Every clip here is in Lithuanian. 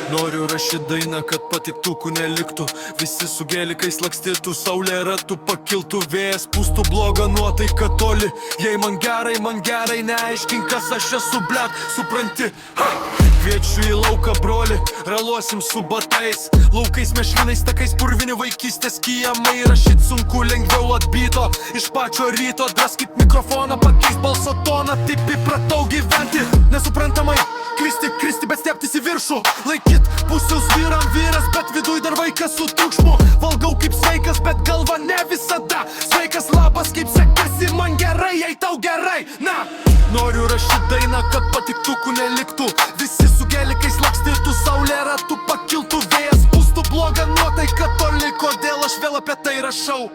Noriu rašyti dainą, kad patiktukų neliktų. Visi su gelikais lakstytų, saulė ratų pakiltų, vėjas pūstų, blogą nuotaiką toli. Jei man gerai, neaiškink, kas aš esu, blet, supranti. Kviečiu į lauką, broli, raluosim su batais. Laukais mešlinais, takais purvini vaikystės kijamai. Rašyt sunku, lengviau atbyto. Iš pačio ryto draskyt mikrofoną, pakeist balso toną. Taip įpratau gyventi, nesuprantamai. Kristi, bet steptis į viršų. Laikyt pusiaus vyras, bet viduj dar vaikas su triukšmu. Valgau kaip sveikas, bet galva ne visada. Sveikas, labas, kaip sekasi, man gerai, jei tau gerai. Na, noriu rašyt dainą, kad patiktukų neliktų. Visi su gelikais lakstytų, saulė ratų pakiltų, vėjas pūstų, blogą nuotaiką toli. Kodėl aš vėl apie tai rašau?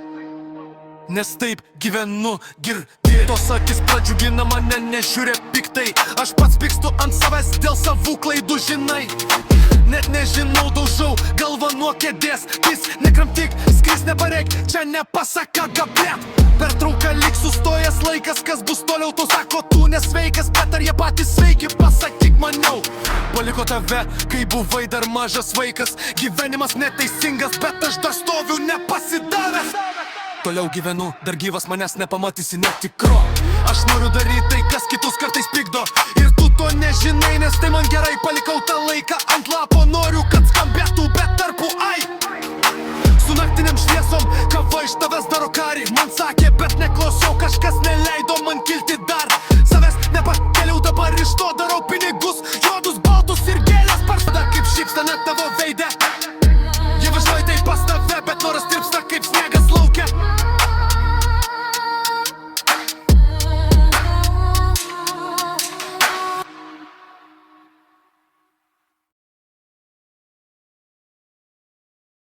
Nes taip gyvenu, girdi. Tos akis pradžiugina mane, nežiūrė piktai. Aš pats pykstu ant savęs dėl savų klaidų, žinai. Net nežinau, daužau galvą nuo kėdės. Kis nekramtyk, skris nepareik, čia nepasaka gablėt. Pertrauka lyg sustojęs laikas, kas bus toliau, tu sako, tu nesveikas. Bet ar jie patys sveiki, pasakyk maniau. Paliko tave, kai buvai dar mažas vaikas. Gyvenimas neteisingas, bet aš dar stoviu nepasidavęs. Toliau gyvenu, dar gyvas manęs nepamatysi netikro. Aš noriu daryti tai, kas kitus kartais pykdo. Ir tu to nežinai, nes tai man gerai. Palikau tą laiką ant lapo, noriu, kad skambėtų, bet tarpu ai. Su naktiniam šviesom, kava iš tavęs daro karį. Man sakė, bet neklausiau, kažkas neleido man kilti dar. Savęs nepakeliau, dabar iš to darau pinigus. Juodus, baltus ir gėlės parsada, kaip šypsena tavo veide.